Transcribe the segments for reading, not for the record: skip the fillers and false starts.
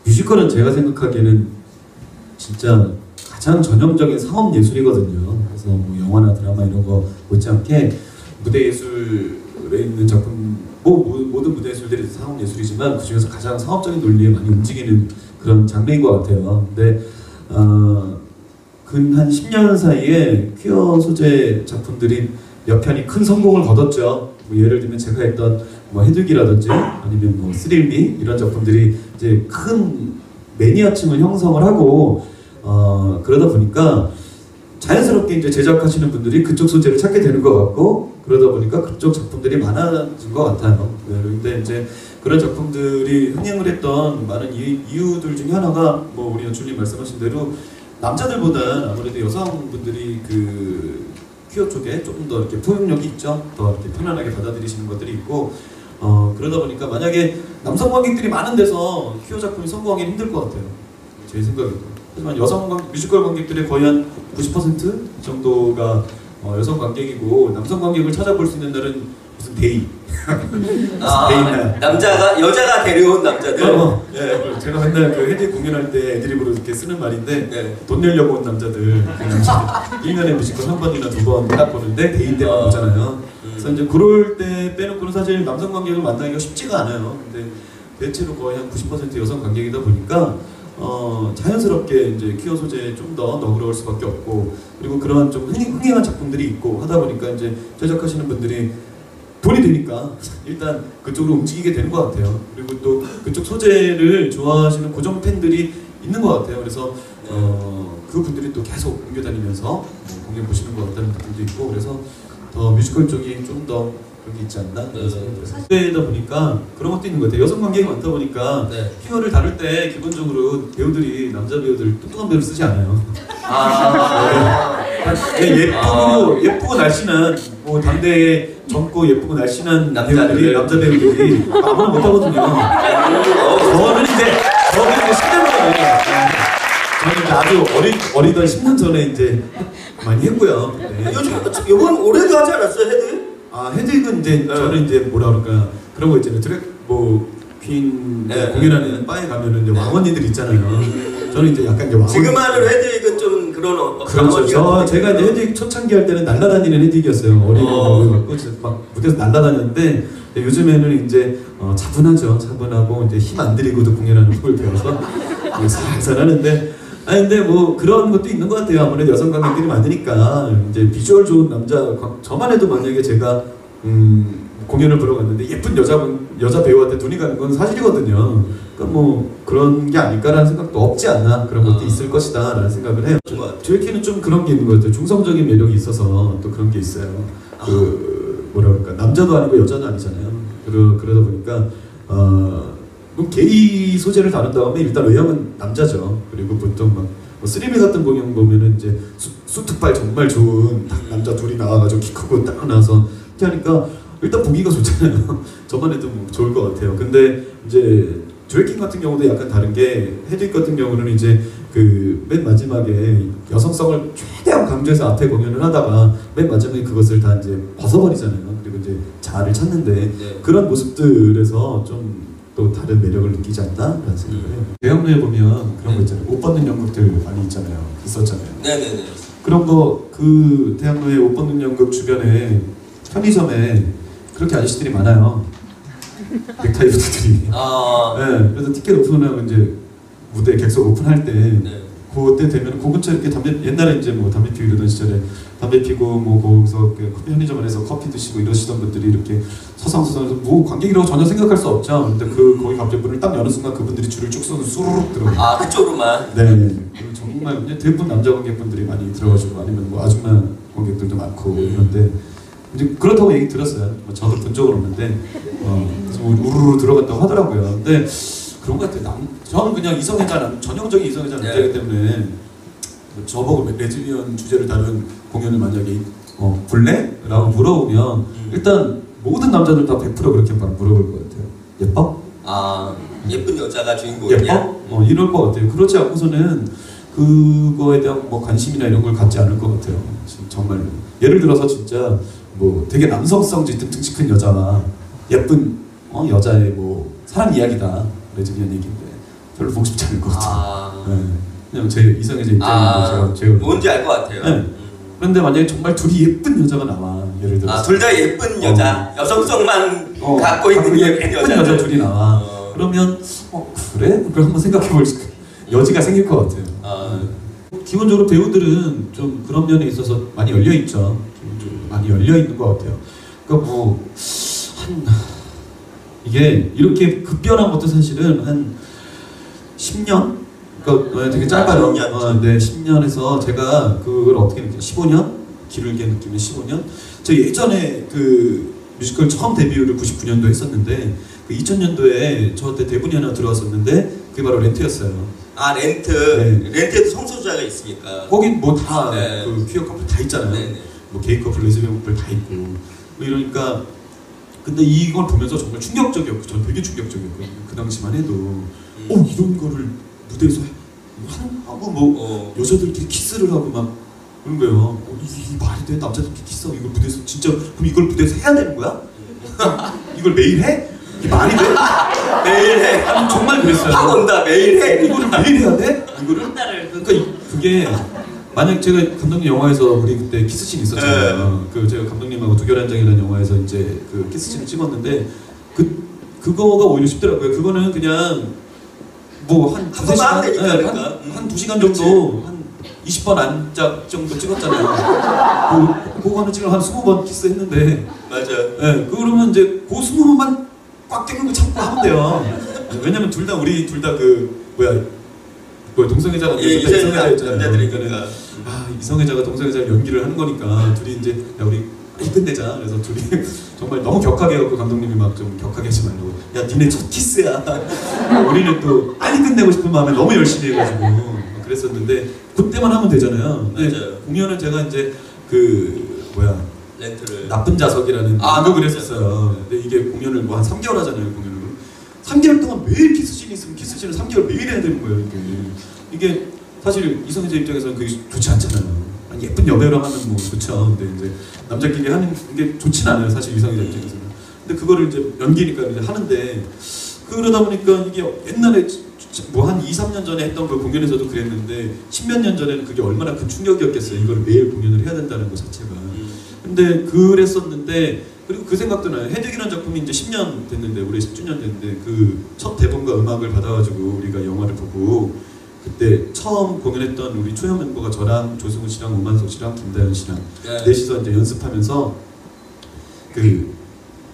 뮤지컬은 제가 생각하기에는 진짜 가장 전형적인 상업 예술이거든요. 그래서 뭐 영화나 드라마 이런 거 못지않게 무대 예술에 있는 작품, 모든 무대 예술들이 상업 예술이지만 그 중에서 가장 상업적인 논리에 많이 움직이는 그런 장르인 것 같아요. 근데 근 한 10년 사이에 퀴어 소재 작품들이 몇 편이 큰 성공을 거뒀죠. 뭐 예를 들면 제가 했던 뭐 해득이라든지 아니면 뭐 스릴미 이런 작품들이 이제 큰 매니아층을 형성을 하고 그러다 보니까 자연스럽게 이제 제작하시는 분들이 그쪽 소재를 찾게 되는 것 같고 그러다 보니까 그쪽 작품들이 많아진 것 같아요. 그런데 이제 그런 작품들이 흥행을 했던 많은 이유들 중에 하나가 뭐 우리 연출님 말씀하신 대로 남자들보다 아무래도 여성분들이 그 퀴어 쪽에 조금 더 이렇게 포용력이 있죠. 더 이렇게 편안하게 받아들이시는 것들이 있고 그러다 보니까 만약에 남성 관객들이 많은 데서 퀴어 작품이 성공하기는 힘들 것 같아요. 제 생각에도. 하지만 뮤지컬 관객들의 거의 한 90% 정도가 여성 관객이고 남성 관객을 찾아볼 수 있는 날은 무슨 데이. 여자가 데려온 남자들. 네, 제가 맨날 그 헤드 공연할 때 애드립으로 이렇게 쓰는 말인데 네. 돈 내려고 온 남자들. 1년에 뮤지컬 한 번이나 두 번 딱 보는데 데이 때만 보잖아요. 그래서 이제 그럴 때 빼놓고는 사실 남성 관객을 만나기가 쉽지가 않아요. 근데 대체로 거의 한 90% 여성 관객이다 보니까 자연스럽게 이제 퀴어 소재에 좀 더 너그러울 수밖에 없고 그리고 그런 좀 흥행한 작품들이 있고 하다 보니까 이제 제작하시는 분들이 돈이 되니까 일단 그쪽으로 움직이게 되는 것 같아요. 그리고 또 그쪽 소재를 좋아하시는 고정 팬들이 있는 것 같아요. 그래서 그 분들이 또 계속 옮겨다니면서 뭐 공연 보시는 것 같다는 느낌도 있고 그래서 더 뮤지컬 쪽이 좀 더 그런 게 있지 않나? 그러다 보니까 그런 것도 있는 것 같아요. 여성 관객이 많다 보니까 퀴어를 다룰 때 기본적으로 배우들이 남자 배우들 뚱뚱한 배우를 쓰지 않아요. 예쁘고 날씬한 뭐 당대에 젊고 예쁘고 날씬한 남자 배우들이 아무나 못하거든요. 저는 이제 10년 전에 저는 이제 아주 어리던 10년 전에 이제 많이 했고요. 네. 요번 올해도 하지 않았어요, 헤드? 헤드윅은 이제 저는 이제 뭐라 그럴까 그런 거 있잖아요. 퀸 공연하는 바에 가면은 이제 왕언니들 있잖아요. 저는 이제 약간 이제 왕언니. 지금 하는 헤드윅은 좀 그런 그렇죠. 제가 이제 헤드윅 초창기 할 때는 날아다니는 헤드윅이었어요. 어리고 막 무대에서 날아다녔는데 요즘에는 이제 차분하죠. 차분하고 이제 힘 안 들이고도 공연하는 걸 배워서 살살 하는데. 근데 뭐 그런 것도 있는 것 같아요. 아무래도 여성 관객들이 많으니까 이제 비주얼 좋은 남자 저만 해도 만약에 제가 공연을 보러 갔는데 예쁜 여자 배우한테 눈이 가는 건 사실이거든요. 그러니까 뭐 그런 게 아닐까라는 생각도 없지 않나 그런 것도 있을 것이다라는 생각을 해요. 드레이키는 좀 그런 게 있는 것 같아요. 중성적인 매력이 있어서 또 그런 게 있어요. 그 뭐라 그럴까 남자도 아니고 여자도 아니잖아요. 그러다 보니까 게이 소재를 다룬다고 하면 일단 외형은 남자죠. 그리고 보통 막 스리미 같은 공연 보면은 이제 수트빨 정말 좋은 남자 둘이 나와가지고 키 크고 딱 나와서 이렇게 하니까 일단 보기가 좋잖아요. 저만 해도 뭐 좋을 것 같아요. 근데 이제 드레이킹 같은 경우도 약간 다른 게 헤드윅 같은 경우는 이제 그 맨 마지막에 여성성을 최대한 강조해서 앞에 공연을 하다가 맨 마지막에 그것을 다 이제 벗어버리잖아요. 그리고 이제 자아를 찾는데 그런 모습들에서 좀 또 다른 매력을 느끼지 않나라는 생각을 해요. 대학로에 보면 그런 거 있잖아요. 옷 벗는 연극들 많이 있었잖아요. 네네네. 그런 거 그 대학로의 옷 벗는 연극 주변에 편의점에 그렇게 아저씨들이 많아요. 넥타이 부들이. 네, 그래서 티켓 오픈하고 이제 무대 객석 오픈할 때 그때 되면 그 근처에 이렇게 옛날에 이제 뭐 담배 피고 이러던 시절에 담배 피고 뭐 거기서 커피 편의점 안에서 커피 드시고 이러시던 분들이 이렇게 서성서성해서 뭐 관객이라고 전혀 생각할 수 없죠. 근데 거기 갑자기 문을 딱 여는 순간 그분들이 줄을 쭉 서서 수르륵 들어가요. 그쪽으로만? 네. 정말 대부분 남자 관객분들이 많이 들어가시고 아니면 뭐 아줌마 관객들도 많고 이런데 이제 그렇다고 얘기 들었어요. 저도 본 적은 없는데 그래서 우르르 들어갔다고 하더라고요. 근데 그런 것 같아요. 저는 그냥 이성애자 전형적인 이성애자 남자이기 때문에 저보고 레즈비언 주제를 다룬 공연을 만약에 볼래? 라고 물어보면 일단 모든 남자들 다 100% 그렇게 물어볼 것 같아요. 예뻐? 예쁜 여자가 주인공이냐? 예뻐? 이럴 것 같아요. 그렇지 않고서는 그거에 대한 뭐 관심이나 이런 걸 갖지 않을 것 같아요. 정말로. 예를 들어서 진짜 뭐 되게 남성성지 등치 큰 여자와 예쁜 여자의 뭐 사랑 이야기다. 레즈비언 얘기인데 별로 보고 싶지 않을 것 같아요. 아, 네. 그냥 제 이성애자 입장에서 제가 뭔지 알 것 같아요. 네. 그런데 만약에 정말 둘이 예쁜 여자가 나와, 예를 들어서 둘 다 예쁜 여자, 여성성만 갖고 있는 예쁜 여자 여자들. 둘이 나와. 그러면 그래? 그걸 한번 생각해 볼 여지가 생길 것 같아요. 기본적으로 배우들은 좀 그런 면에 있어서 많이 열려 있죠. 좀 많이 열려 있는 것 같아요. 그러니까 이게 이렇게 급변한 것도 사실은 한 10년? 그러니까 되게 짧아요. 10년. 네, 10년에서 제가 그걸 어떻게 느껴요? 15년? 길게 느끼면 15년? 저 예전에 그 뮤지컬 처음 데뷔를 99년도에 했었는데 그 2000년도에 저한테 대본이 하나 들어왔었는데 그게 바로 렌트였어요. 렌트. 네. 렌트에도 성소수자가 있으니까. 거기 뭐 다 네. 그 퀴어 커플 다 있잖아요. 네네. 뭐 게이 커플, 레즈비언 커플 다 있고 뭐 이러니까 근데 이걸 보면서 정말 충격적이었고 전 되게 충격적이었거든요. 그 당시만 해도 이런 거를 무대에서 하고 뭐 여자들끼리 키스를 하고 막 그런 거예요. 이게 말이 돼? 남자들끼리 키스하고 이걸 무대에서 진짜 그럼 이걸 무대에서 해야 되는 거야? 이걸 매일 해? 이게 말이 돼? 매일 해. 아니, 정말 그랬어요. 확 온다. 매일 해. 이거를 매일 해야 돼? 이거를? 그러니까 그게 만약 제가 감독님 영화에서 우리 그때 키스씬 있었잖아요. 그 제가 감독님하고 두결한장이라는 영화에서 이제 그 키스씬을 찍었는데 그거가 오히려 쉽더라고요. 그거는 그냥 뭐 한 두세 시간, 한 2시간 정도 한 20번 안짝 정도 찍었잖아요. 그거는 지금 한 20번 키스했는데 맞아요. 네, 그러면 이제 그 20번만 꽉 땡긴 거 참고 하면 돼요. 왜냐면 우리 둘 다 동성애자가 남자들이니까. 이성애자가 동성애자를 연기를 하는 거니까 둘이 이제 야 우리 빨리 끝내자. 그래서 둘이 정말 너무 격하게 해갖고 감독님이 막 좀 격하게 하지 말라고 야 니네 첫 키스야. 우리는 또 빨리 끝내고 싶은 마음에 너무 열심히 해가지고 그랬었는데 그때만 하면 되잖아요. 맞아요. 공연은 제가 이제 렌트를 나쁜 자석이라는 연극을 했었어요. 근데 이게 공연을 뭐 한 3개월 하잖아요. 공연을 3개월 동안 매일 키스씬이 있으면 키스씬을 3개월 매일 해야 되는 거예요. 이게 사실 이성애자 입장에서는 그게 좋지 않잖아요. 아니, 예쁜 여배우랑 하면 뭐 그렇죠. 근데 이제 남자끼리 하는 게 좋진 않아요. 사실 이성애자 입장에서는. 근데 그거를 이제 연기니까 이제 하는데 그러다 보니까 이게 옛날에 뭐 한 2, 3년 전에 했던 그 공연에서도 그랬는데 10몇 년 전에는 그게 얼마나 큰 충격이었겠어요. 이걸 매일 공연을 해야 된다는 것 자체가. 근데 그랬었는데 그리고 그 생각도 나요. 헤드기라는 작품이 이제 10년 됐는데 올해 10주년 됐는데 그 첫 대본과 음악을 받아가지고 우리가 영화를 보고 그때 처음 공연했던 우리 초연 멤버가 저랑 조승우 씨랑 오만석 씨랑 김다현 씨랑 넷이서 이제 연습하면서 그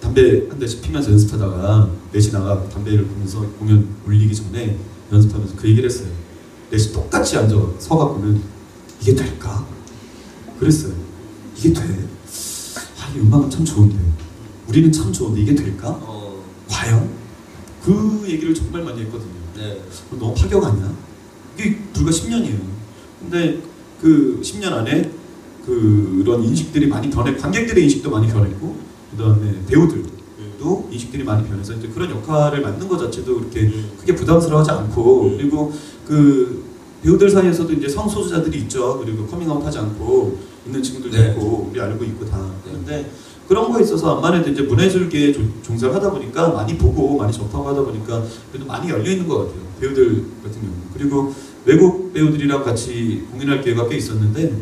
담배 한 대씩 피면서 연습하다가 넷이 나가 담배를 피면서 공연 올리기 전에 연습하면서 그 얘기를 했어요. 넷이 똑같이 앉아 서갖고는 이게 될까? 그랬어요. 이게 돼? 이 음악은 참 좋은데 우리는 참 좋은데 이게 될까? 과연? 그 얘기를 정말 많이 했거든요. 네. 너무 파격 아니야? 이게 불과 10년이에요. 근데 그 10년 안에 그런 인식들이 많이 변해, 관객들의 인식도 많이 변했고 그 다음에 배우들도 인식들이 많이 변해서 이제 그런 역할을 맡는 것 자체도 그렇게 크게 부담스러워하지 않고 그리고 그 배우들 사이에서도 이제 성소수자들이 있죠. 그리고 커밍아웃 하지 않고 있는 친구들도 있고 우리 알고 있고 다 그런데 그런 거에 있어서 암만해도 이제 문예술계에 종사를 하다 보니까 많이 보고 많이 접하고 하다 보니까 그래도 많이 열려 있는 것 같아요. 배우들 같은 경우. 그리고 외국 배우들이랑 같이 공연할 기회가 꽤 있었는데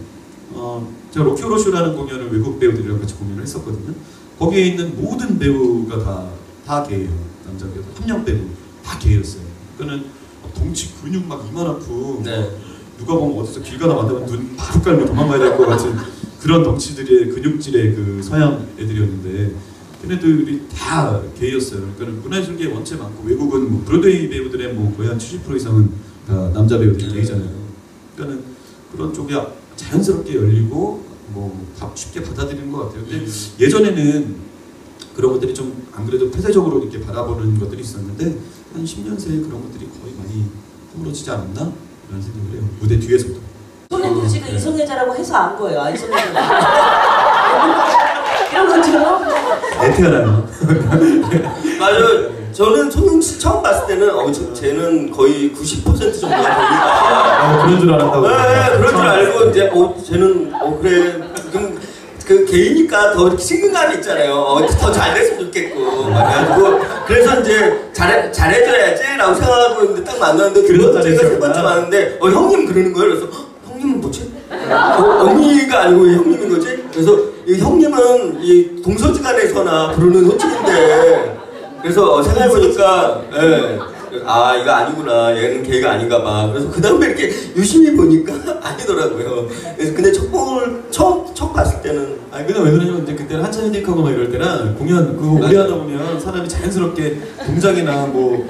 제가 로키오로쇼라는 공연을 외국 배우들이랑 같이 공연을 했었거든요. 거기에 있는 모든 배우가 다 게이예요. 남자 배우, 함량 배우 다 게이였어요. 그러니까는 덩치 근육 막 이만하고 누가 보면 어디서 길 가다 만나면 눈 바로 깔고 도망가야 될 것 같은 그런 덩치들의 근육질의 그 서양 애들이었는데 걔네들이 다 게이였어요. 그러니까 문화예술계에 원체 많고 외국은 뭐 브로드웨이 배우들의 뭐 거의 한 70% 이상은 다 남자 배우들이 게이잖아요. 그러니까는 그런 쪽이 자연스럽게 열리고 뭐 쉽게 받아들이는 것 같아요. 근데 예전에는 그런 것들이 좀 안 그래도 폐쇄적으로 이렇게 바라보는 것들이 있었는데 한 10년 새에 그런 것들이 거의 많이 허물어지지 않았나? 라는 생각을 해요. 무대 뒤에서도. 손혜주 씨가 이성애자라고 해서 안 거예요. 이성애자. 이런 것처럼. 애태어나요. 맞아요. 저는 손흥민 씨 처음 봤을 때는 쟤는 거의 90% 정도가 보니까 그런 줄 알았다고. 네, 그런 줄 알고 이제 쟤는 그래 그 개이니까 더 이렇게 친근감이 있잖아요. 더 잘 됐으면 좋겠고 그래가지고 그래서 이제 잘해줘야지라고 생각하고 있는데 딱 만났는데 두 번째가 세 번째 만났는데 형님 그러는 거예요. 그래서 형님은 뭐지? 언니가 아니고 왜 형님인 거지? 그래서 이 형님은 이 동서지간에서나 부르는 호칭인데 그래서 생각해보니까 아 이거 아니구나 얘는 걔가 아닌가 봐. 그래서 그 다음에 이렇게 유심히 보니까 아니더라고요. 그래서 근데 첫 곡을 처음 봤을 때는 아니 근데 왜 그러냐면 이제 그때는 한참 헤딩하고 막 이럴 때는 공연 그 오래 하다 보면 사람이 자연스럽게 동작이나 뭐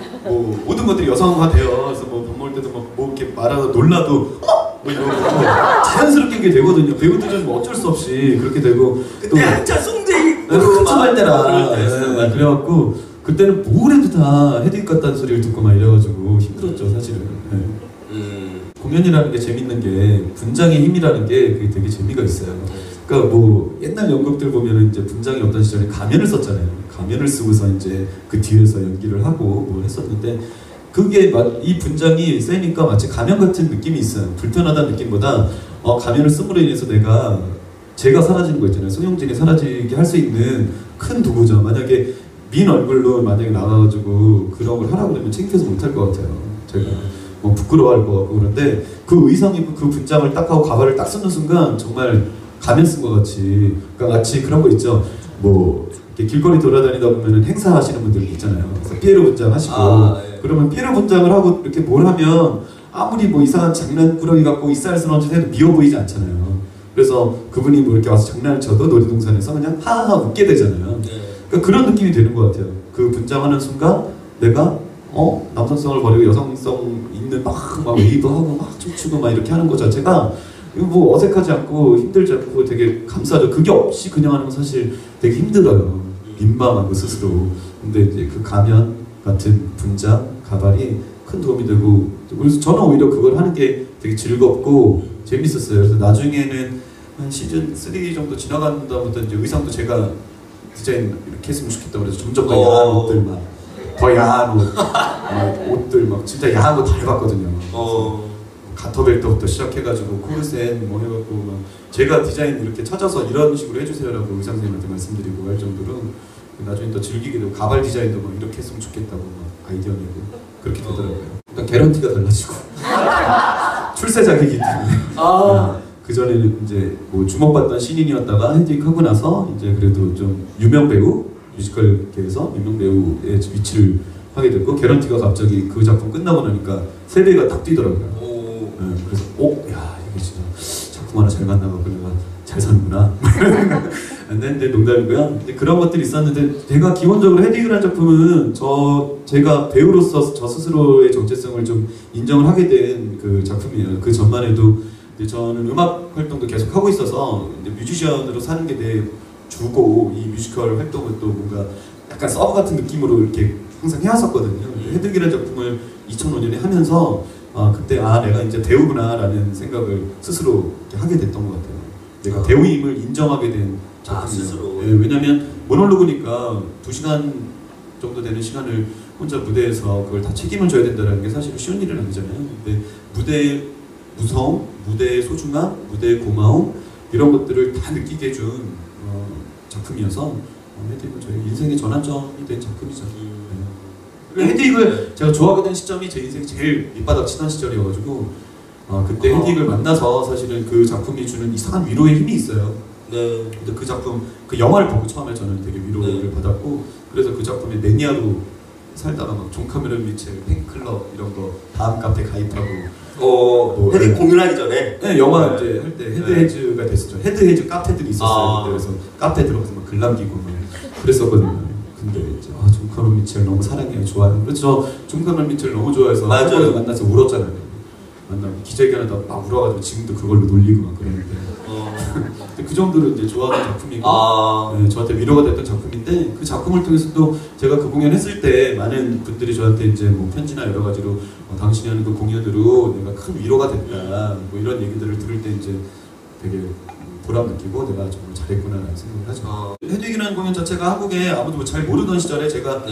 모든 것들이 여성화돼요. 그래서 뭐 밥 먹을 때도 뭐 이렇게 말하다 놀라도 뭐 이런 거 자연스럽게 그게 되거든요. 배우들은 뭐 어쩔 수 없이 그렇게 되고 그때 한참 송재희 한참 할 때라 그래갖고 그때는 뭘 해도 다 헤딩 같다는 소리를 듣고 막 이래가지고 힘들었죠 사실은. 공연이라는 게 재밌는 게 분장의 힘이라는 게 그게 되게 재미가 있어요. 그러니까 뭐 옛날 연극들 보면은 이제 분장이 없던 시절에 가면을 썼잖아요. 가면을 쓰고서 이제 그 뒤에서 연기를 하고 뭐 했었는데 그게 이 분장이 세니까 마치 가면 같은 느낌이 있어요. 불편하다는 느낌보다 가면을 씀으로 인해서 제가 사라지는 거 있잖아요. 송영진이 사라지게 할 수 있는 큰 도구죠. 만약에 민 얼굴로 만약에 나가가지고 그런 걸 하라고 그러면 창피해서 못할 것 같아요. 제가 뭐 부끄러워할 것 같고 그런데 그 의상 입고 그 분장을 딱 하고 가발을 딱 쓰는 순간 정말 가면 쓴 것 같이 그러니까 마치 그런 거 있죠. 뭐 이렇게 길거리 돌아다니다 보면은 행사하시는 분들 있잖아요. 그래서 피에로 분장 하시고 그러면 피에로 분장을 하고 이렇게 뭘 하면 아무리 뭐 이상한 장난꾸러기 같고 이쌀스러운 짓 해도 미워 보이지 않잖아요. 그래서 그분이 뭐 이렇게 와서 장난을 쳐도 놀이동산에서 그냥 하하하 웃게 되잖아요. 그러니까 그런 느낌이 되는 것 같아요. 그 분장하는 순간 내가 남성성을 버리고 여성성 있는 막 웨이브 하고 막 춤추고 막 이렇게 하는 것 자체가 뭐 어색하지 않고 힘들지 않고 되게 감사하죠. 그게 없이 그냥 하는 건 사실 되게 힘들어요. 민망하고 스스로. 근데 이제 그 가면 같은 분장, 가발이 큰 도움이 되고 그래서 저는 오히려 그걸 하는 게 되게 즐겁고 재밌었어요. 그래서 나중에는 한 시즌 3 정도 지나간 다음부터 이제 의상도 제가 디자인 이렇게 했으면 좋겠다고 그래서 점점 더 야한 옷들 더 야한 옷들 막 진짜 야한 거 다 해봤거든요. 가터벨트부터 시작해가지고 코르셋 뭐 해갖고 막 제가 디자인 이렇게 찾아서 이런 식으로 해주세요라고 의상 선생님한테 말씀드리고 할 정도로 나중에 또 즐기게 되고 가발 디자인도 막 이렇게 했으면 좋겠다고 막 아이디어 내고 그렇게 되더라고요. 그러니까 개런티가 달라지고 출세작이기 때문에 그 전에는 이제 뭐 주목받던 신인이었다가 헤딩하고 나서 이제 그래도 좀 유명 배우 뮤지컬계에서 유명 배우의 위치를 하게 됐고 개런티가 갑자기 그 작품 끝나고 나니까 세대가 딱 뛰더라고요. 그래서 야 이게 진짜 작품 하나 잘 만나고 내가 잘 사는구나. 근데 농담이고요. 근데 그런 것들이 있었는데 제가 기본적으로 헤딩을 한 작품은 제가 배우로서 저 스스로의 정체성을 좀 인정을 하게 된 그 작품이에요. 그 전만 해도 저는 음악 활동도 계속 하고 있어서 뮤지션으로 사는 게 내 주고 이 뮤지컬 활동을 또 뭔가 약간 서브 같은 느낌으로 이렇게 항상 해왔었거든요. 헤딩이라는 작품을 2005년에 하면서 그때 내가 이제 배우구나 라는 생각을 스스로 하게 됐던 것 같아요. 내가 배우임을 인정하게 된 작품이에요. 스스로. 왜냐면 모놀로그니까 2시간 정도 되는 시간을 혼자 무대에서 그걸 다 책임을 져야 된다는 게 사실 쉬운 일은 아니잖아요. 근데 무대의 무서움, 무대의 소중함, 무대의 고마움 이런 것들을 다 느끼게 해준 작품이어서 헤딩은 저희 인생의 전환점이 된 작품이죠. 헤딩을 제가 좋아하게 된 시점이 제 인생 제일 밑바닥 치던 시절이어가지고 그때 헤딩을 만나서 사실은 그 작품이 주는 이상한 위로의 힘이 있어요. 네. 근데 그 작품, 그 영화를 보고 처음에 저는 되게 위로를 받았고 그래서 그 작품에 매니아로 살다가 막 존 카메론 미첼 팬클럽 이런 거 다음 카페 가입하고 헤딩 공연하기 전에 네, 영화 이제 할 때 헤드헤즈가 됐었죠. 헤드헤즈 카페들이 있었어요. 그래서 카페 들어가서 막 글 남기고 막 그랬었거든요. 근데 이제 존 카메론 미첼 너무 사랑해요, 좋아요. 그래서 존 카메론 미첼 너무 좋아해서 한국에서 만나서 울었잖아요. 만나면 기자회견하다 막 울어가지고 지금도 그걸로 놀리고 막 그러는데 그 정도로 이제 좋아하는 작품이고 네, 저한테 위로가 됐던 작품인데 그 작품을 통해서도 제가 그 공연 했을 때 많은 분들이 저한테 이제 뭐 편지나 여러 가지로 당신이 하는 그 공연으로 내가 큰 위로가 됐다 뭐 이런 얘기들을 들을 때 이제 되게 보람 느끼고 내가 정말 잘했구나라는 생각을 하죠. 헤딩이라는 공연 자체가 한국에 아무도 잘 모르던 시절에 제가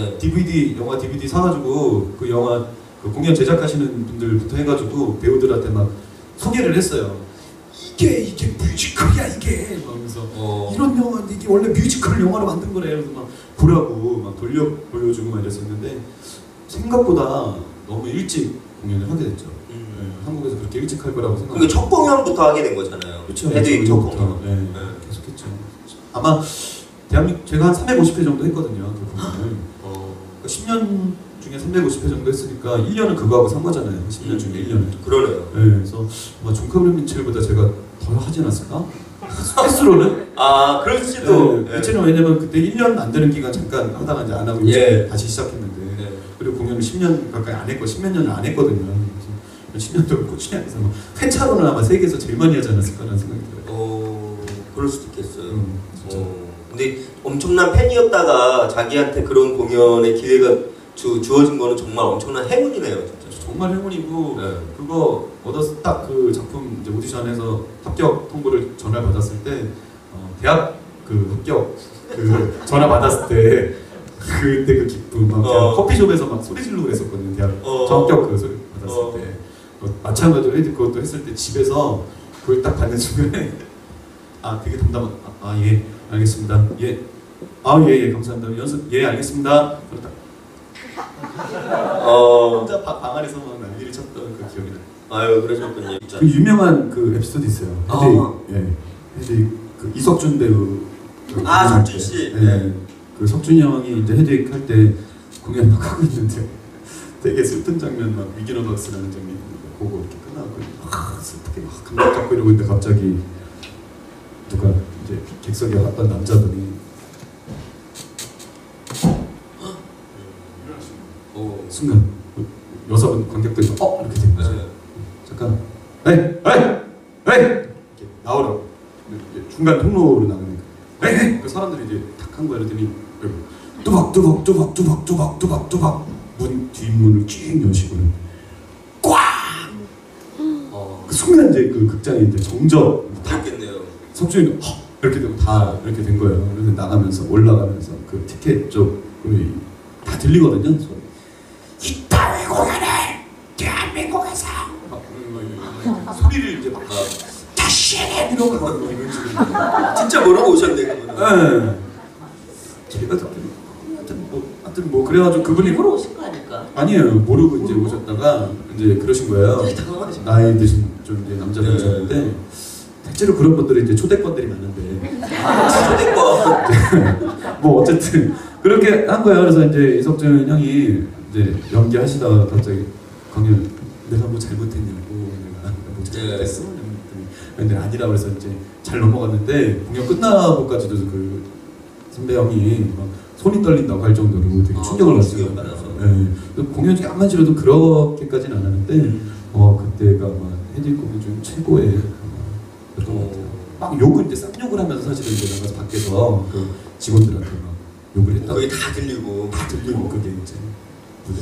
영화 DVD 사가지고 그 영화 그 공연 제작하시는 분들부터 해가지고 배우들한테 막 소개를 했어요. 이게 뮤지컬이야 이게 하면서 이런 영화 이게 원래 뮤지컬 영화로 만든 거래. 그래서 막 보라고 막 보여주고 막 이랬었는데 생각보다 너무 일찍 공연을 하게 됐죠. 한국에서 그렇게 일찍 할 거라고 생각. 그러니까 첫 공연부터 하게 된 거잖아요. 그렇죠. 헤드윅 첫 공연. 네. 계속했죠. 아마 대한민국 제가 한 350회 정도 했거든요. 그 공연을. 그러니까 10년 중에 350회 정도 했으니까 1년은 그거하고 산 거잖아요. 10년 중에 1년을. 그러네요. 네, 그래서 아마 존카브리 미첼보다 제가 더 하지 않았을까? 횟수로는? 아, 그럴지도. 미첼은 왜냐면 그때 1년 안 되는 기간 잠깐 하다가 이제 안 하고 이제 다시 시작했는데 그리고 공연을 10년 가까이 안 했고 10몇 년을 안 했거든요. 그래서 10년 동안 꾸준히 해서 회차로는 아마 세계에서 제일 많이 하지 않았을까라는 생각이 들어요. 그럴 수도 있겠어요. 근데 엄청난 팬이었다가 자기한테 그런 공연의 기회가 주어진 거는 정말 엄청난 행운이네요, 진짜. 정말 행운이고 그거 얻었을 딱 그 작품 이제 오디션에서 합격 통보를 전화 받았을 때 대학 그 합격 그 전화 받았을 때 그때 그 기쁨 막 커피숍에서 막 소리 지르고 그랬었거든요. 대학 합격 그 소리 받았을 때 마찬가지로 그것도 했을 때 집에서 그걸 딱 받는 순간에 되게 담담한 예 알겠습니다 예 감사합니다 연습 예 알겠습니다 그러다 혼자 방 안에서 막 난리를 쳤던 그 기억이 나요. 아유 그러셨군요. 그 유명한 그 에피소드 있어요. 헤드윅 그 이석준 배우 석준 씨. 그 석준이 형이 이제 헤드윅 할 때 공연 막 하고 있는데 되게 슬픈 장면 막 위기너버스라는 장면이 있는데 그거 이렇게 끝나고 슬프게 막 감정 잡고 이러고 있는데 갑자기 누가 이제 객석에 왔던 남자분이 순간 여자분 관객들이 이렇게 된 거죠. 잠깐 이렇게 나오라고 중간 통로로 나가니까 그 사람들이 이제 탁 한 거야. 그랬더니 뚜벅 문 뒷문을 쭉 여시고 꽝! 그 순간 이제 그 극장이 이제 정적 됐겠네요. 석준이 이렇게 되고 다 이렇게 된 거예요. 그래서 나가면서 올라가면서 그 티켓 쪽이 다 들리거든요. 이따위 공연을 대한민국에서 소리를 이제 막 다시 이러고 막 이런 식으로 진짜 모르고 오셨네 그거는. 제가 하여튼 뭐 그래가지고 그분이 일부러 오신 거 아닐까? 아니에요. 모르고 이제 오셨다가 이제 그러신 거예요. 나이 드신 좀 이제 남자분이셨는데 대체로 그런 분들이 이제 초대권들이 많은데 초대권 뭐 어쨌든 그렇게 한 거예요. 그래서 이제 이석준 형이 이제 연기하시다가 갑자기 강연 내가 뭐 잘못했냐고 내가 뭐 잘못했어? 근데 아니라고 해서 이제 잘 넘어갔는데 공연 끝나고까지도 그 선배 형이 막 손이 떨린다고 할 정도로 되게 충격을 받았어요. 공연 중에 암만 지라도 그렇게까지는 안 하는데 그때가 아마 헤드윅 공연 중 최고의 였던 것 같아요. 막 욕을 이제 쌍욕을 하면서 사실은 이제 나가서 밖에서 그 직원들한테 막 욕을 했다고. 거기 다 들리고 그게 이제 무대.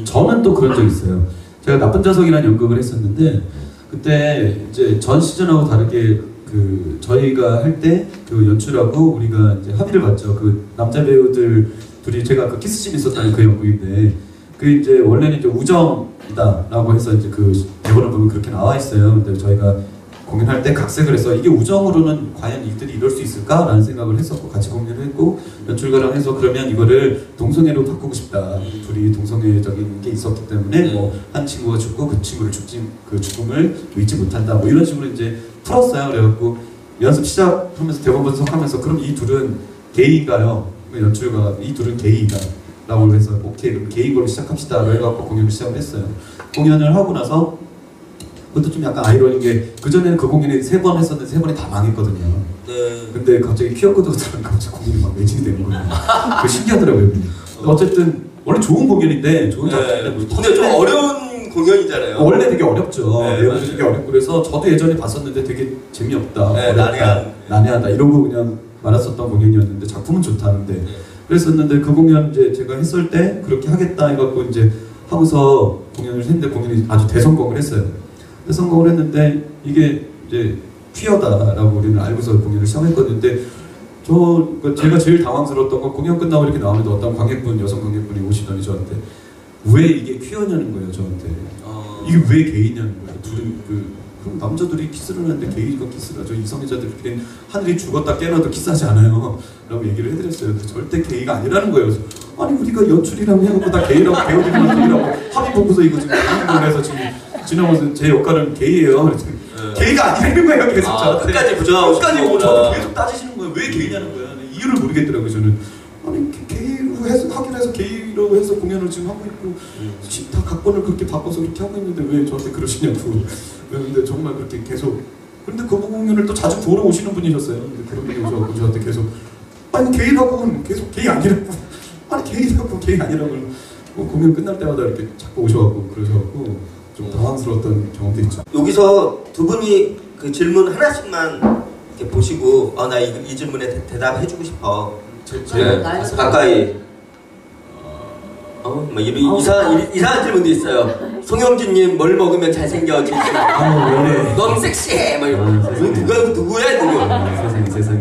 저는 또 그런 적 있어요. 제가 나쁜 자석이라는 연극을 했었는데 그때 이제 전 시즌하고 다르게 그 저희가 할 때 그 연출하고 우리가 이제 합의를 봤죠. 그 남자 배우들 둘이 제가 그 키스씬 있었다는 그 연극인데 그 이제 원래는 이제 우정이다라고 해서 이제 그 대본을 보면 그렇게 나와 있어요. 근데 저희가 공연할 때 각색을 해서 이게 우정으로는 과연 이들이 이럴 수 있을까라는 생각을 했었고 같이 공연을 했고 연출가랑 해서 그러면 이거를 동성애로 바꾸고 싶다. 둘이 동성애적인 게 있었기 때문에 뭐 한 친구가 죽고 그 친구를 죽음을 잊지 못한다. 뭐 이런 식으로 이제 풀었어요. 그래갖고 연습 시작하면서 대본 분석하면서 그럼 이 둘은 게이인가요? 연출가가 이 둘은 게이다. 라고 해서 오케이 그럼 게이인 걸로 시작합시다. 그래갖고 공연을 시작을 했어요. 공연을 하고 나서 그것도 좀 약간 아이러니인 게 그전에는 그 공연이 3번 했었는데 3번이 다 망했거든요. 근데 갑자기 퀴어 코드가 들어가니까 갑자기 공연이 막 매진이 되는 거예요. 그게 신기하더라고요. 어쨌든 원래 좋은 공연인데 좋은 작품인데 근데 좀 어려운 공연이잖아요. 원래 되게 어렵죠. 내용이 되게 어렵고 그래서 저도 예전에 봤었는데 되게 재미없다, 난해하다 이러고 그냥 말았었던 공연이었는데 작품은 좋다는데 그랬었는데 그 공연 이제 제가 했을 때 그렇게 하겠다 해갖고 이제 하고서 공연을 했는데 공연이 아주 대성공을 했어요. 대성공을 했는데 이게 이제 퀴어다라고 우리는 알고서 공연을 시작했거든요. 근데 제가 제일 당황스러웠던 건 공연 끝나고 이렇게 나오는데 어떤 여성 관객분이 오시더니 저한테 왜 이게 퀴어냐는 거예요, 저한테. 이게 왜 게이냐는 거예요. 둘은 그럼 남자들이 키스를 하는데 게이가 키스를 하죠. 이성애자들끼리는 하늘이 죽었다 깨어나도 키스하지 않아요. 라고 얘기를 해드렸어요. 근데 절대 게이가 아니라는 거예요. 그래서 아니 우리가 연출이라고 해놓고 다 게이라고 배우들이랑 게이라고 합의 보고서 이거 지금 하는 걸 해서 지금 지나면서 제 역할은 게이예요. 그랬더니 게이가 아니라는 거예요. 계속 저한테. 끝까지 부정하고 끝까지 싶구나. 저도 계속 따지시는 거예요. 왜 게이냐는 거예요. 이유를 모르겠더라고요. 저는 아니 게이로 해서 하긴 해서 게이로 해서 공연을 지금 하고 있고 다 각본을 그렇게 바꿔서 그렇게 하고 있는데 왜 저한테 그러시냐고. 근데 정말 그렇게 계속. 그런데 그 공연을 또 자주 보러 오시는 분이셨어요. 근데 그런 분이 오셔서 저한테 계속 아니 게이라고 계속 게이 아니라고 아니 게이라고 게이 아니라고 공연 끝날 때마다 이렇게 자꾸 오셔갖고 그러셔갖고 좀 당황스러웠던 경험도 있죠. 여기서 두 분이 그 질문 하나씩만 이렇게 보시고 나 이 질문에 대답해주고 싶어. 가까이. 뭐 이상한 질문도 있어요. 송영진님 뭘 먹으면 잘생겨지지? 네. 너무 섹시해. 막 이런. 누구야 누구? 세상에. 세상에.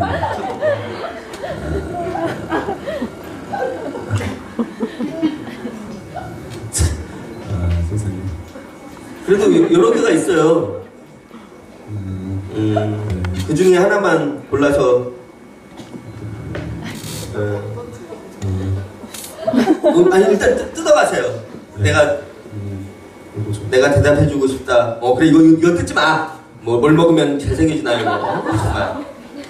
그래도 여러 개가 있어요. 그 중에 하나만 골라서. 아니 일단 뜯어가세요. 네. 내가 대답해주고 싶다. 그래 이거 뜯지 마. 뭘 먹으면 잘생겨지나 이거.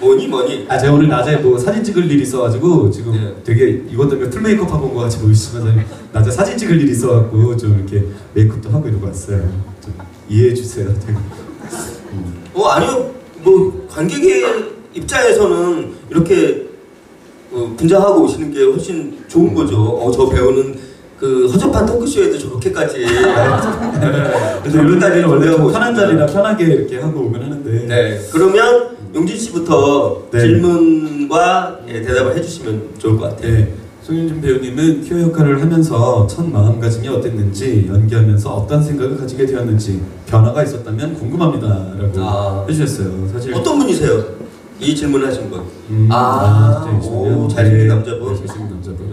정말 뭐니. 제가 오늘 낮에 뭐 사진 찍을 일이 있어가지고 지금 되게 이것 때문에 풀 메이크업 하고 온 거 같이 보이시면 낮에 사진 찍을 일이 있어갖고 좀 이렇게 메이크업도 하고 이러고 왔어요. 좀 이해해 주세요. 아니요. 뭐 관객의 입장에서는 이렇게 분장하고 오시는 게 훨씬 좋은 거죠. 저 배우는 그 허접한 토크쇼에도 저렇게까지. 그래서 이런 자리는 원래 좀 편한 자리라 편하게 이렇게 하고 오면 하는데. 네. 그러면 용진 씨부터 질문과 대답을 해주시면 좋을 것 같아요. 네. 송영진 배우님은 큐어 역할을 하면서 첫 마음가짐이 어땠는지, 연기하면서 어떤 생각을 가지게 되었는지 변화가 있었다면 궁금합니다라고 해주셨어요. 사실 어떤 분이세요? 이 질문을 하신 분. 잘생긴 남자분. 잘생긴 남자분.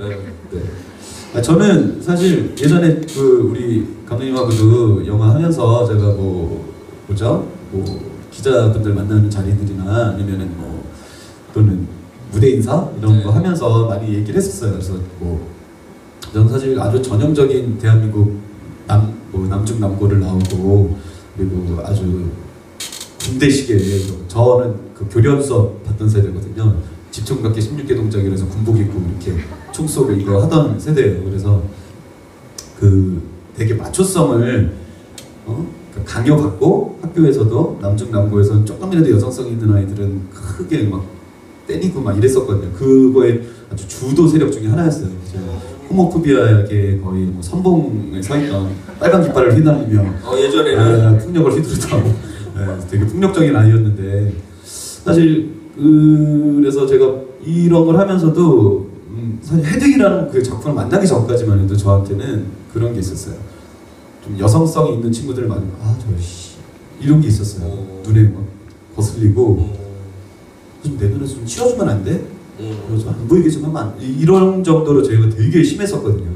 네. 저는 사실 예전에 그 우리 감독님하고도 영화 하면서 제가 기자분들 만나는 자리들이나 아니면은 또는 무대 인사 이런 거 하면서 많이 얘기를 했었어요. 그래서 저는 사실 아주 전형적인 대한민국 남중남고를 나오고 그리고 아주 군대식의 저는 그 교련 수업 받던 세대거든요. 집총각계 16개 동작이라서 군복 입고 이렇게 총 쏘고 이거 하던 세대예요. 그래서 그 되게 마초성을 강요받고 학교에서도 남중남고에서는 조금이라도 여성성 있는 아이들은 크게 막 때리고 막 이랬었거든요. 그거에 아주 주도 세력 중에 하나였어요. 호모포비아에게 거의 선봉에 서있던 빨간 깃발을 휘날리며 예전에는 폭력을 휘두르던 되게 폭력적인 아이였는데 사실 그래서 제가 이런 걸 하면서도 사실 헤드기라는 그 작품을 만나기 전까지만 해도 저한테는 그런 게 있었어요. 좀 여성성이 있는 친구들을 많이 이런 게 있었어요. 눈에 막 거슬리고 좀 내 눈에서 좀 치워주면 안 돼? 그래서 안 보이게 좀 하면 안 돼? 이런 정도로 제가 되게 심했었거든요.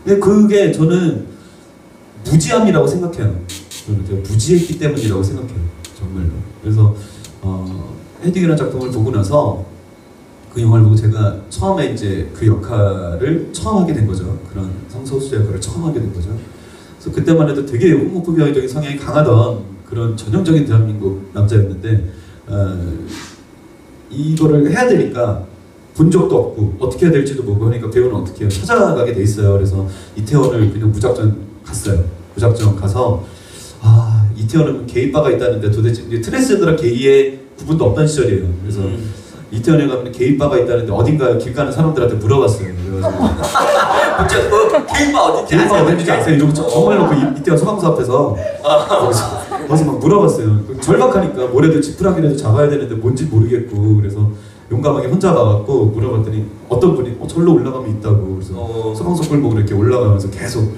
근데 그게 저는 무지함이라고 생각해요. 저는 제가 무지했기 때문이라고 생각해요. 정말로. 그래서 헤딩이라는 작품을 보고 나서 그 영화를 보고 제가 처음에 이제 그 역할을 처음 하게 된 거죠. 그런 성소수자 역할을 처음 하게 된 거죠. 그래서 그때만 해도 되게 호모포비아적인 성향이 강하던 그런 전형적인 대한민국 남자였는데 이거를 해야 되니까 본 적도 없고 어떻게 해야 될지도 모르고 하니까 배우는 어떻게 해요? 찾아가게 돼 있어요. 그래서 이태원을 그냥 무작정 갔어요. 무작정 가서 이태원은 게이바가 있다는데 도대체 트랜스젠더랑 게이의 구분도 없던 시절이에요. 그래서 이태원에 가면 게이바가 있다는데 어딘가 길 가는 사람들한테 물어봤어요. 그래가지고 게이바 어딘지 아세요? 이러고 정말로 그 이태원 소방서 앞에서 거기서 막 물어봤어요. 절박하니까 뭐래도 지푸라기라도 잡아야 되는데 뭔지 모르겠고 그래서 용감하게 혼자 가갖고 물어봤더니 어떤 분이 절로 올라가면 있다고 그래서 소방서 꿀목으로 이렇게 올라가면서 계속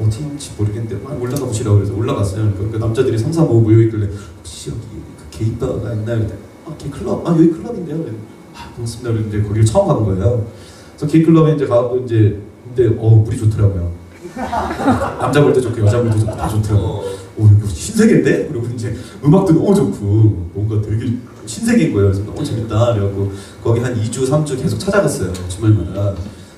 어딘지 모르겠는데 막 올라가 보시라고 그래서 올라갔어요. 그러니까 남자들이 3, 4, 5 모여있길래 혹시 여기 그 게이바가 있나요? 게이 클럽? 여기 클럽인데요? 고맙습니다. 그랬는데 거기를 처음 가본 거예요. 그래서 게이 클럽에 이제 가고 이제 근데 물이 좋더라고요. 남자분도 좋고 여자분도 좋고 다 좋더라고요. 여기 신세계인데? 그리고 이제 음악도 너무 좋고 뭔가 되게 신세계인 거예요. 그래서 너무 재밌다. 그래갖고 거기 한 2주, 3주 계속 찾아갔어요. 주말마다.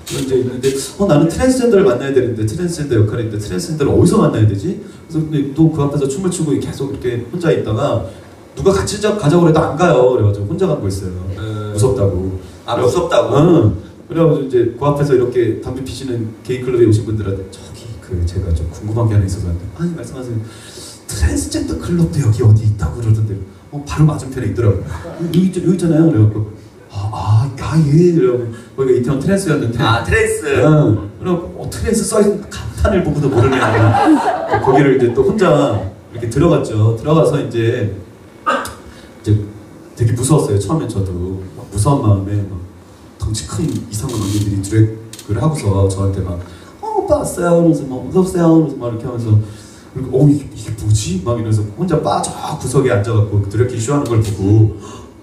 그래서 이제 있는데 나는 트랜스젠더를 만나야 되는데 트랜스젠더 역할인데 트랜스젠더를 어디서 만나야 되지? 그래서 근데 또 그 앞에서 춤을 추고 계속 이렇게 혼자 있다가 누가 같이 가자고 그래도 안 가요. 그래가지고 혼자 간 거 있어요. 무섭다고. 아 무섭다고? 응. 그래가지고 이제 그 앞에서 이렇게 담배 피시는 게이 클럽에 오신 분들한테 저기 제가 좀 궁금한 게 하나 있어서 아니 말씀하세요. 트랜스젠더 클럽도 여기 어디 있다고 그러던데 바로 맞은편에 있더라고요. 여기 있잖아요. 그래갖고 예. 그래갖고 거기가 이태원 트랜스였는데 트랜스. 응. 그래갖고 트랜스 써있는 간판을 보고도 모르냐. 거기를 이제 또 혼자 이렇게 들어갔죠. 들어가서 이제 되게 무서웠어요. 처음엔 저도 막 무서운 마음에 막 덩치 큰 이상한 언니들이 드래그를 하고서 저한테 막 오빠 왔어요. 그러면서 막 무섭세요. 그러면서 막 이렇게 하면서 그리고 이게 뭐지? 막 이러면서 혼자 저 구석에 앉아갖고 드래그 이슈하는 걸 보고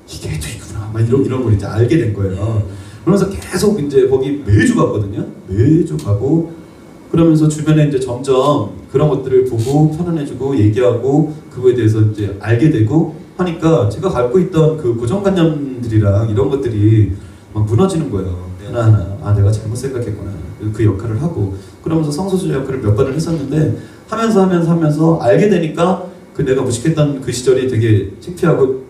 이게 또 있구나. 막 이런 걸 이제 알게 된 거예요. 그러면서 계속 이제 거기 매주 갔거든요. 매주 가고 그러면서 주변에 이제 점점 그런 것들을 보고 편안해지고 얘기하고 그거에 대해서 이제 알게 되고 하니까 제가 갖고 있던 그 고정관념들이랑 이런 것들이 막 무너지는 거예요. 하나하나. 내가 잘못 생각했구나. 그 역할을 하고 그러면서 성소수자 역할을 몇 번을 했었는데 하면서 알게 되니까 그 내가 무식했던 그 시절이 되게 창피하고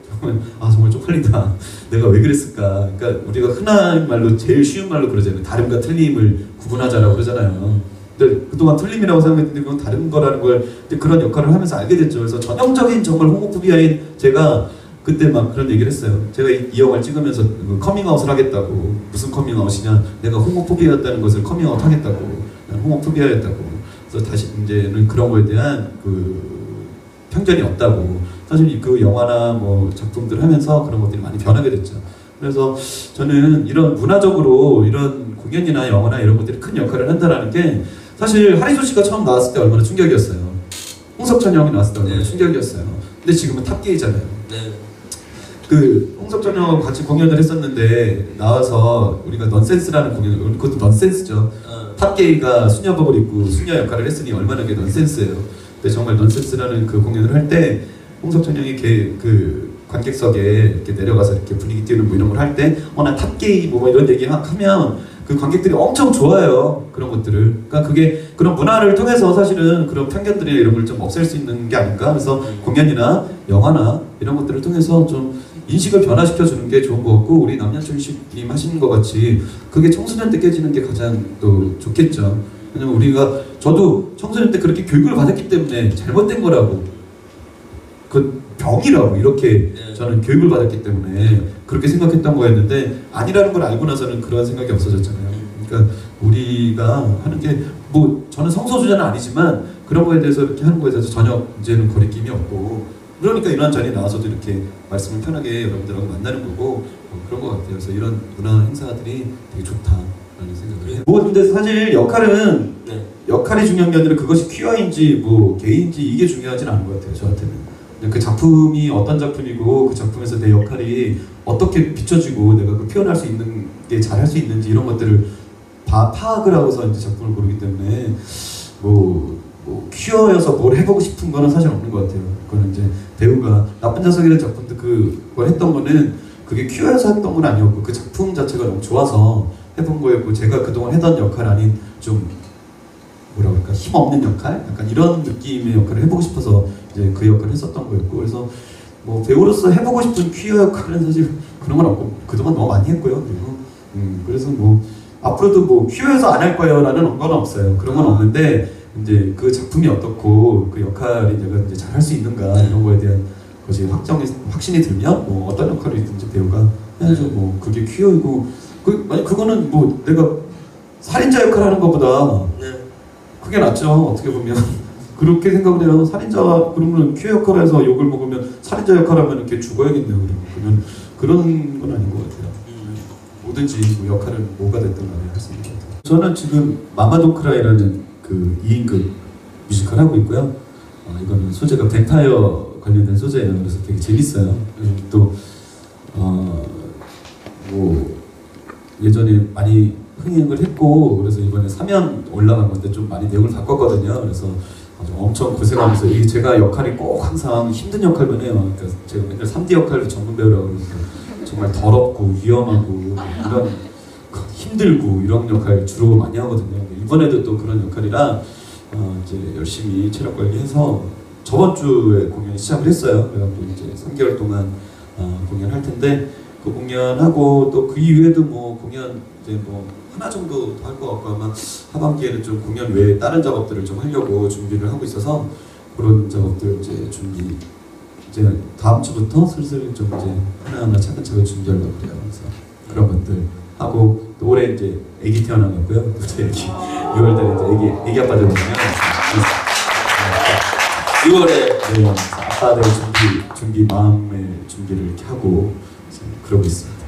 정말 쪽팔린다. 내가 왜 그랬을까. 그러니까 우리가 흔한 말로 제일 쉬운 말로 그러잖아요. 다름과 틀림을 구분하자라고 그러잖아요. 근데 그동안 틀림이라고 생각했는데 그건 다른 거라는 걸 그런 역할을 하면서 알게 됐죠. 그래서 전형적인 정말 호모포비아인 제가 그때 막 그런 얘기를 했어요. 제가 이 영화를 찍으면서 커밍아웃을 하겠다고. 무슨 커밍아웃이냐. 내가 호모포비아였다는 것을 커밍아웃 하겠다고. 난 호모포비아였다고. 그래서 다시 이제는 그런 거에 대한 그 편견이 없다고. 사실 그 영화나 뭐 작품들 하면서 그런 것들이 많이 변하게 됐죠. 그래서 저는 이런 문화적으로 이런 공연이나 영화나 이런 것들이 큰 역할을 한다는 게 사실 하리조 씨가 처음 나왔을 때 얼마나 충격이었어요. 홍석천 형이 나왔을 때 얼마나 충격이었어요. 근데 지금은 탑게이잖아요. 네. 그 홍석천 형하고 같이 공연을 했었는데 나와서 우리가 넌센스라는 공연, 그것도 넌센스죠. 탑게이가 수녀복을 입고 수녀 역할을 했으니 얼마나 그게 넌센스예요. 근데 정말 넌센스라는 그 공연을 할 때 홍석천 형이 그 관객석에 이렇게 내려가서 이렇게 분위기 띄우는 뭐 이런 걸 할 때 나 탑게이 뭐 이런 얘기 하면 그 관객들이 엄청 좋아해요. 그런 것들을. 그러니까 그게 그런 문화를 통해서 사실은 그런 편견들이나 이런 걸 좀 없앨 수 있는 게 아닌가. 그래서 공연이나 영화나 이런 것들을 통해서 좀 인식을 변화시켜 주는 게 좋은 것 같고 우리 남양철님 하시는 것 같이 그게 청소년 때 깨지는 게 가장 또 좋겠죠. 왜냐면 저도 청소년 때 그렇게 교육을 받았기 때문에 잘못된 거라고 그 병이라고 이렇게 저는 교육을 받았기 때문에 그렇게 생각했던 거였는데 아니라는 걸 알고 나서는 그런 생각이 없어졌잖아요. 그러니까 우리가 하는 게 뭐 저는 성소수자는 아니지만 그런 거에 대해서 이렇게 하는 거에 대해서 전혀 이제는 거리낌이 없고 그러니까 이런 자리에 나와서도 이렇게 말씀을 편하게 여러분들하고 만나는 거고 그런 것 같아요. 그래서 이런 문화 행사들이 되게 좋다라는 생각을 해요. 뭐 근데 사실 역할이 중요한 게 아니라 그것이 퀴어인지 뭐 게이인지 이게 중요하진 않은 것 같아요. 저한테는. 그 작품이 어떤 작품이고 그 작품에서 내 역할이 어떻게 비춰지고 내가 그 표현할 수 있는 게 잘 할 수 있는지 이런 것들을 파악을 하고서 이제 작품을 고르기 때문에 뭐 퀴어여서 뭘 해보고 싶은 거는 사실 없는 것 같아요. 그거는 이제 배우가 나쁜 자석이라는 작품도 그걸 했던 거는 그게 퀴어여서 했던 건 아니었고 그 작품 자체가 너무 좋아서 해본 거였고 제가 그동안 했던 역할 아닌 좀 뭐라 그럴까 힘없는 역할? 약간 이런 느낌의 역할을 해보고 싶어서 이제 그 역할을 했었던 거였고 그래서 뭐 배우로서 해보고 싶은 퀴어 역할은 사실 그런 건 없고 그동안 너무 많이 했고요. 그리고 그래서 뭐 앞으로도 뭐 퀴어여서 안 할 거예요 라는 건 없어요. 그런 건 없는데 이제 그 작품이 어떻고 그 역할이 내가 이제 잘 할 수 있는가 이런 거에 대한 것이 확신이 들면 뭐 어떤 역할이든지 배우가 해야죠. 뭐 그게 퀴어이고 그거는 뭐 내가 살인자 역할 하는 것보다 그게 낫죠. 어떻게 보면 그렇게 생각을 해요. 살인자가 그러면 퀴어 역할에서 욕을 먹으면 살인자 역할하면 이렇게 죽어야겠네요. 그러면 그런 건 아닌 것 같아요. 뭐든지 뭐 역할은 뭐가 됐든 간에 할 수 있는 것 같아요. 저는 지금 마마도크라이라는 그 2인극 뮤지컬 하고 있고요. 이거는 소재가 뱀파이어 관련된 소재예요. 그래서 되게 재밌어요. 또 뭐 예전에 많이 흥행을 했고 그래서 이번에 3연 올라간 건데 좀 많이 내용을 바꿨거든요. 그래서 아주 엄청 고생하면서 이게 제가 역할이 꼭 항상 힘든 역할만 해요. 그러니까 제가 맨날 3D 역할도 전문 배우라고 그러니까 정말 더럽고 위험하고 이런 힘들고 이런 역할 주로 많이 하거든요. 이번에도 또 그런 역할이라 이제 열심히 체력 관리해서 저번 주에 공연이 시작을 했어요. 그래갖고 이제 3개월 동안 공연할 텐데 그 공연하고 또 그 이후에도 뭐 공연 이제 뭐 하나 정도 더 할 것 같고 아마 하반기에는 좀 공연 외에 다른 작업들을 좀 하려고 준비를 하고 있어서 그런 작업들 이제 준비 이제 다음 주부터 슬슬 좀 이제 하나하나 차근차근 준비하려고 그래요. 그래서 그런 것들 하고 또 올해 이제 아기 태어나갔고요. 제 아기 6월달에 이제 아기 아빠 되거든요. 6월에 네, 아빠들 준비 마음의 준비를 이렇게 하고 그러고 있습니다.